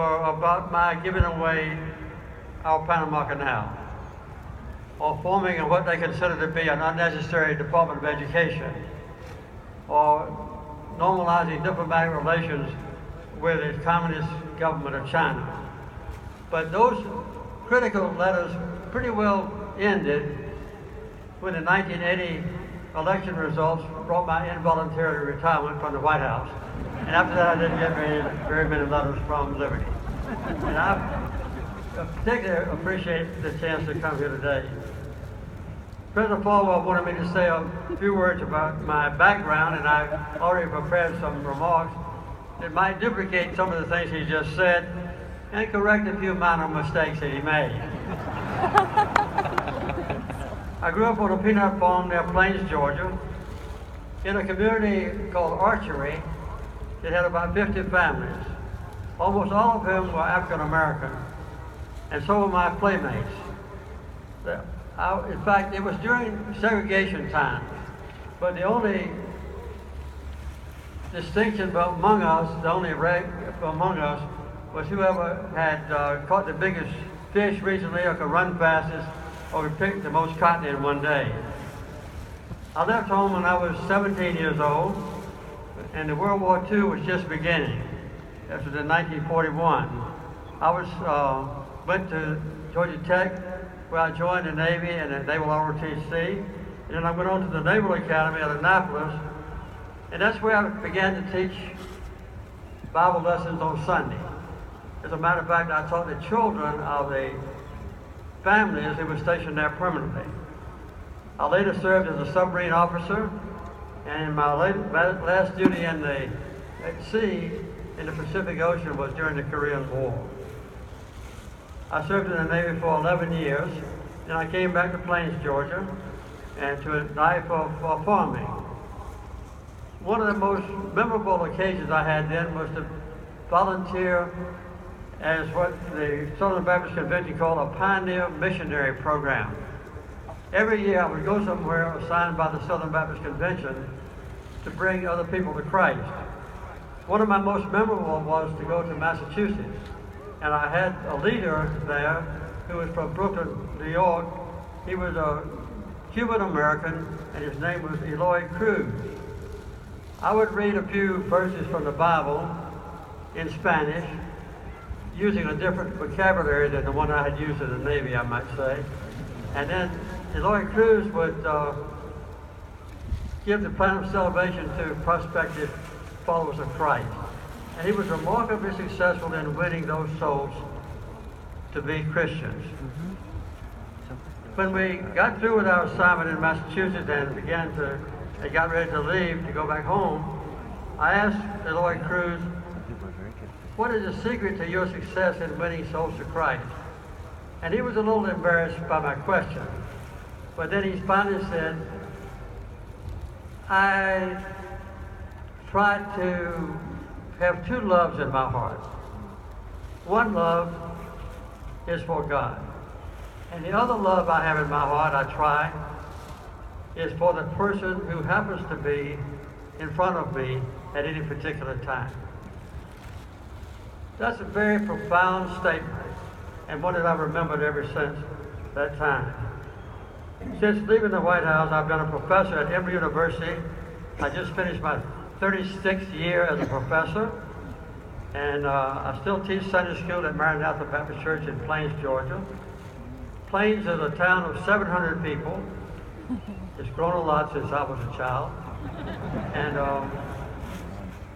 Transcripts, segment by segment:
were about my giving away our Panama Canal, or forming of what they consider to be an unnecessary Department of Education, or normalizing diplomatic relations with the Communist government of China. But those critical letters pretty well ended when the 1980 election results brought my involuntary retirement from the White House. And after that, I didn't get very many letters from Liberty. And I particularly appreciate the chance to come here today. President Falwell wanted me to say a few words about my background, and I've already prepared some remarks that might duplicate some of the things he just said and correct a few minor mistakes that he made. I grew up on a peanut farm near Plains, Georgia, in a community called Archery. It had about 50 families, almost all of whom were African American, and so were my playmates. In fact, it was during segregation time, but the only distinction among us, the only rank among us, was whoever had caught the biggest fish recently, or could run fastest, or could pick the most cotton in one day. I left home when I was 17 years old, and the World War II was just beginning. This was in 1941. I went to Georgia Tech, where I joined the Navy and the Naval ROTC, and then I went on to the Naval Academy at Annapolis, and that's where I began to teach Bible lessons on Sunday. As a matter of fact, I taught the children of the families who were stationed there permanently. I later served as a submarine officer, and my last duty at sea in the Pacific Ocean was during the Korean War. I served in the Navy for 11 years, and I came back to Plains, Georgia, and to a life of farming. One of the most memorable occasions I had then was to volunteer as what the Southern Baptist Convention called a pioneer missionary program. Every year I would go somewhere assigned by the Southern Baptist Convention to bring other people to Christ. One of my most memorable was to go to Massachusetts, and I had a leader there who was from Brooklyn, New York. He was a Cuban American, and his name was Eloy Cruz. I would read a few verses from the Bible in Spanish, using a different vocabulary than the one I had used in the Navy, I might say. And then Eloy Cruz would give the plan of salvation to prospective followers of Christ. And he was remarkably successful in winning those souls to be Christians. When we got through with our assignment in Massachusetts and got ready to leave to go back home, I asked Eloy Cruz, what is the secret to your success in winning souls to Christ? And he was a little embarrassed by my question. But then he finally said, I try to have two loves in my heart. One love is for God. And the other love I have in my heart, I try, is for the person who happens to be in front of me at any particular time. That's a very profound statement, and one that I've remembered ever since that time. Since leaving the White House, I've been a professor at Emory University. I just finished my 36th year as a professor, and I still teach Sunday school at Maranatha Baptist Church in Plains, Georgia. Plains is a town of 700 people. It's grown a lot since I was a child. And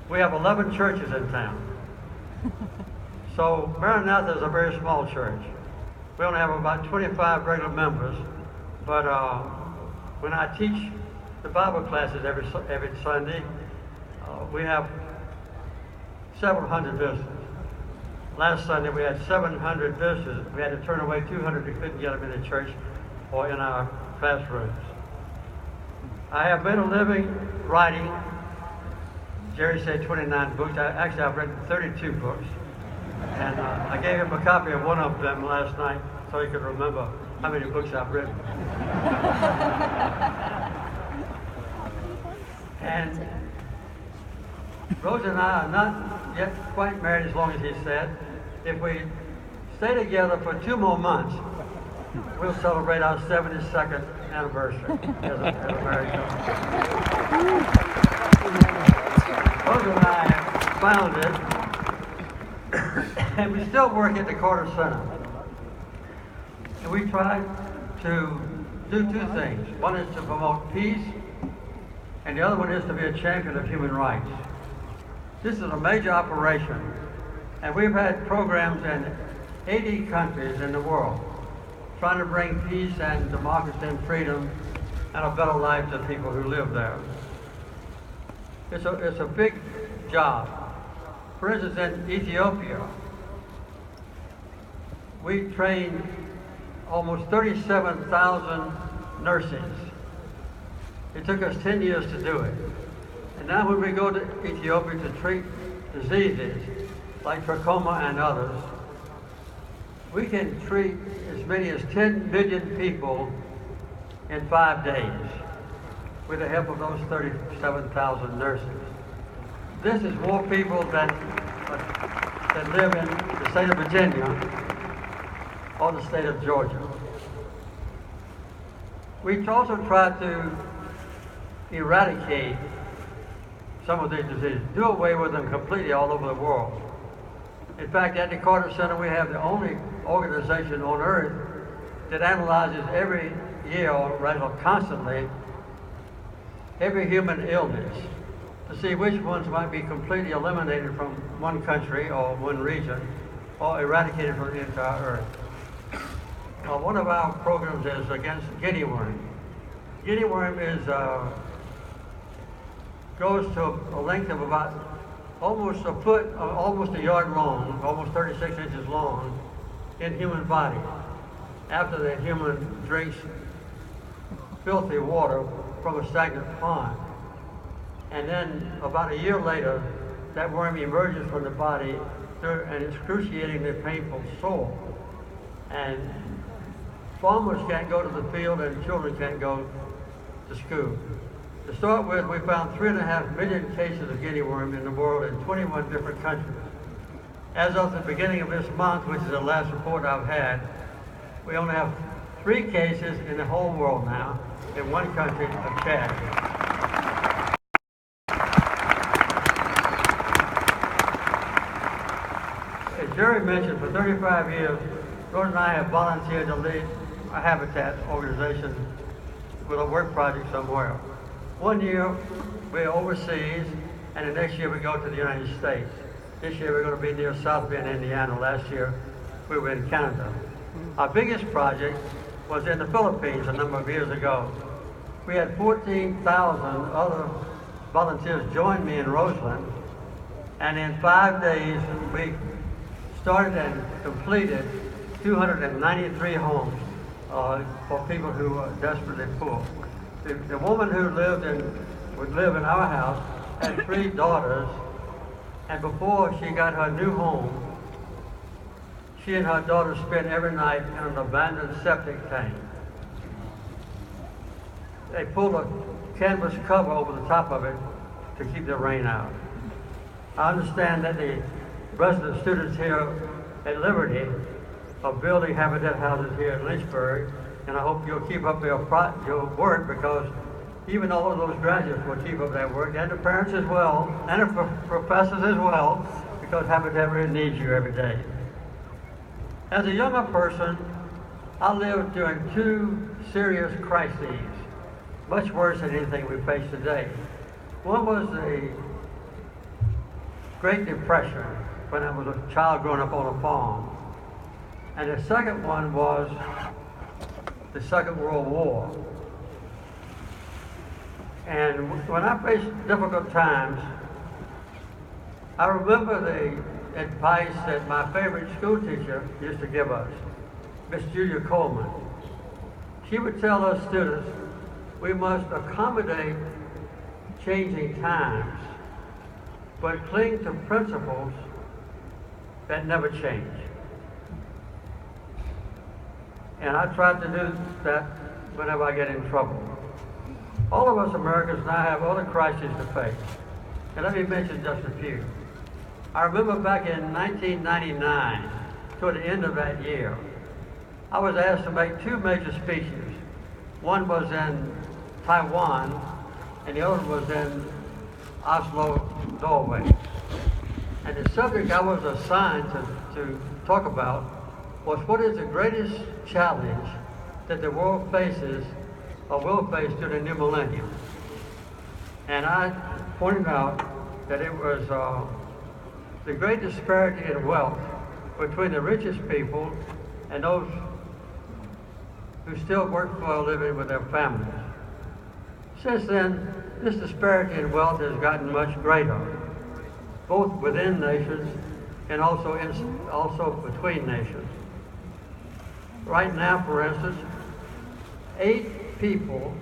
we have 11 churches in town. So Maranatha is a very small church. We only have about 25 regular members, but when I teach the Bible classes every Sunday, we have several hundred visitors. Last Sunday we had 700 visitors. We had to turn away 200 who couldn't get them in the church or in our classrooms. I have made a living writing. Jerry said 29 books. I've written 32 books. And I gave him a copy of one of them last night so he could remember how many books I've written. And Rose and I are not yet quite married, as long as he said, if we stay together for 2 more months, we'll celebrate our 72nd anniversary as a married couple. Rosa and I founded, and we still work at the Carter Center. And we try to do 2 things. One is to promote peace, and the other one is to be a champion of human rights. This is a major operation, and we've had programs in 80 countries in the world, trying to bring peace and democracy and freedom and a better life to people who live there. It's a big job. For instance, in Ethiopia, we trained almost 37,000 nurses. It took us 10 years to do it. And now when we go to Ethiopia to treat diseases like trachoma and others, we can treat as many as 10 million people in 5 days with the help of those 37,000 nurses. This is more people than live in the state of Virginia or the state of Georgia. We also try to eradicate some of these diseases, do away with them completely all over the world. In fact, at the Carter Center, we have the only organization on earth that analyzes every year, or rather constantly, every human illness to see which ones might be completely eliminated from one country or one region or eradicated from the entire earth. One of our programs is against guinea worm. Guinea worm goes to a length of about almost a foot, almost a yard long, almost 36 inches long in human body. After the human drinks filthy water from a stagnant pond. And then about a year later, that worm emerges from the body through an excruciatingly painful sore. And farmers can't go to the field and children can't go to school. To start with, we found 3.5 million cases of guinea worm in the world in 21 different countries. As of the beginning of this month, which is the last report I've had, we only have 3 cases in the whole world now, in one country of Chad. As Jerry mentioned, for 35 years, Rhoda and I have volunteered to lead a habitat organization with a work project somewhere. One year we're overseas, and the next year we go to the United States. This year we're going to be near South Bend, Indiana. Last year we were in Canada. Our biggest project was in the Philippines a number of years ago. We had 14,000 other volunteers join me in Roseland, and in 5 days we started and completed 293 homes for people who are desperately poor. The woman who would live in our house had 3 daughters, and before she got her new home, she and her daughter spent every night in an abandoned septic tank. They pulled a canvas cover over the top of it to keep the rain out. I understand that the resident students here at Liberty are building habitat houses here in Lynchburg, and I hope you'll keep up your work, because even all of those graduates will keep up that work, and the parents as well, and the professors as well, because Habitat really needs you every day. As a younger person, I lived during 2 serious crises, much worse than anything we face today. One was the Great Depression, when I was a child growing up on a farm. And the second one was the Second World War. And when I faced difficult times, I remember the advice that my favorite school teacher used to give us, Miss Julia Coleman. She would tell us students, we must accommodate changing times, but cling to principles that never change. And I try to do that whenever I get in trouble. All of us Americans now have other crises to face. And let me mention just a few. I remember back in 1999, toward the end of that year, I was asked to make two major speeches. One was in Taiwan, and the other was in Oslo, Norway. And the subject I was assigned to talk about was what is the greatest challenge that the world faces or will face during the new millennium. And I pointed out that it was the great disparity in wealth between the richest people and those who still work for a living with their families. Since then, this disparity in wealth has gotten much greater, both within nations and also between nations. Right now, for instance, eight people,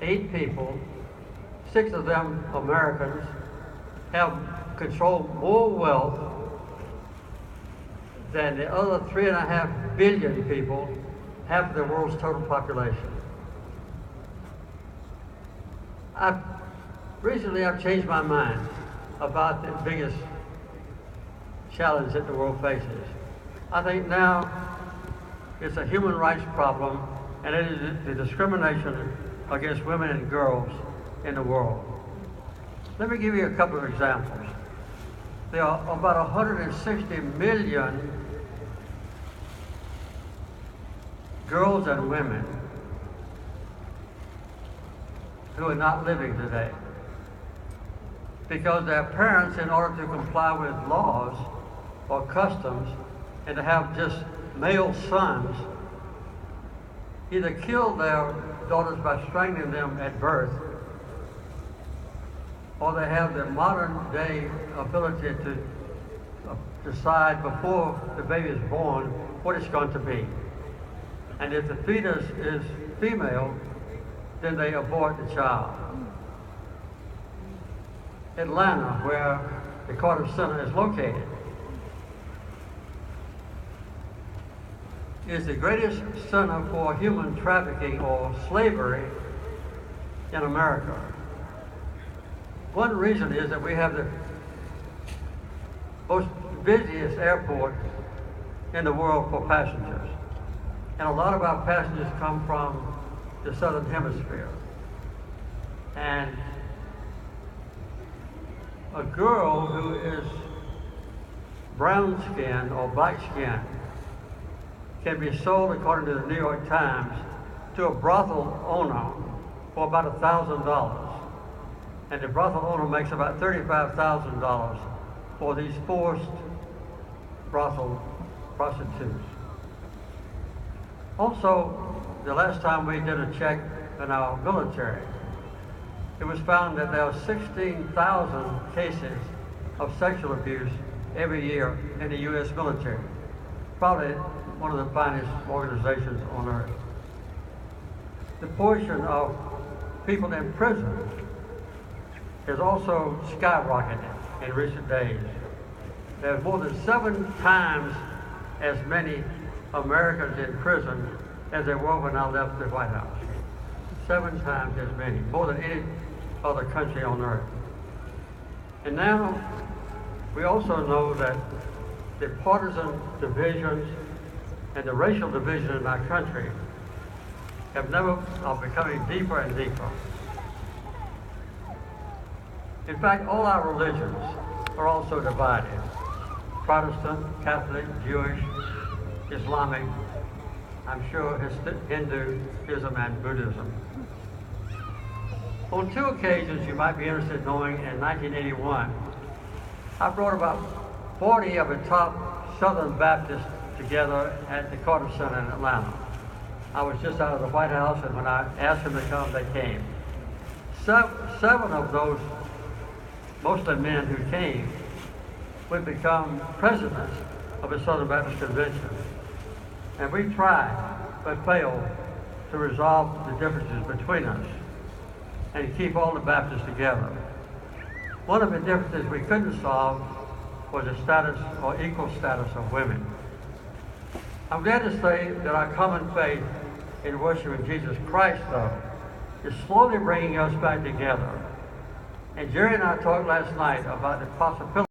6 of them Americans, have controlled more wealth than the other 3.5 billion people have of the world's total population. Recently I've changed my mind about the biggest challenge that the world faces. I think now it's a human rights problem, and it is the discrimination against women and girls in the world. Let me give you a couple of examples. There are about 160 million girls and women who are not living today because their parents, in order to comply with laws or customs and to have just male sons, either killed their daughters by strangling them at birth, or they have the modern day ability to decide before the baby is born what it's going to be. And if the fetus is female, then they abort the child. Atlanta, where the Carter Center is located, is the greatest center for human trafficking or slavery in America. One reason is that we have the most busiest airport in the world for passengers. And a lot of our passengers come from the southern hemisphere. And a girl who is brown skinned or black skinned can be sold, according to the New York Times, to a brothel owner for about $1,000. And the brothel owner makes about $35,000 for these forced brothel prostitutes. Also, the last time we did a check in our military, it was found that there are 16,000 cases of sexual abuse every year in the U.S. military. Probably one of the finest organizations on earth. The portion of people in prison has also skyrocketed in recent days. There's more than 7 times as many Americans in prison as there were when I left the White House. 7 times as many, more than any other country on earth. And now we also know that the partisan divisions and the racial division in our country are becoming deeper and deeper. In fact, all our religions are also divided. Protestant, Catholic, Jewish, Islamic, I'm sure Hinduism and Buddhism. On 2 occasions you might be interested in knowing, in 1981, I brought about 40 of the top Southern Baptists together at the Carter Center in Atlanta. I was just out of the White House, and when I asked them to come, they came. 7 of those, mostly men who came, would become presidents of the Southern Baptist Convention. And we tried, but failed, to resolve the differences between us and keep all the Baptists together. One of the differences we couldn't solve was the status or equal status of women. I'm glad to say that our common faith in worshiping Jesus Christ, though, is slowly bringing us back together. And Jerry and I talked last night about the possibility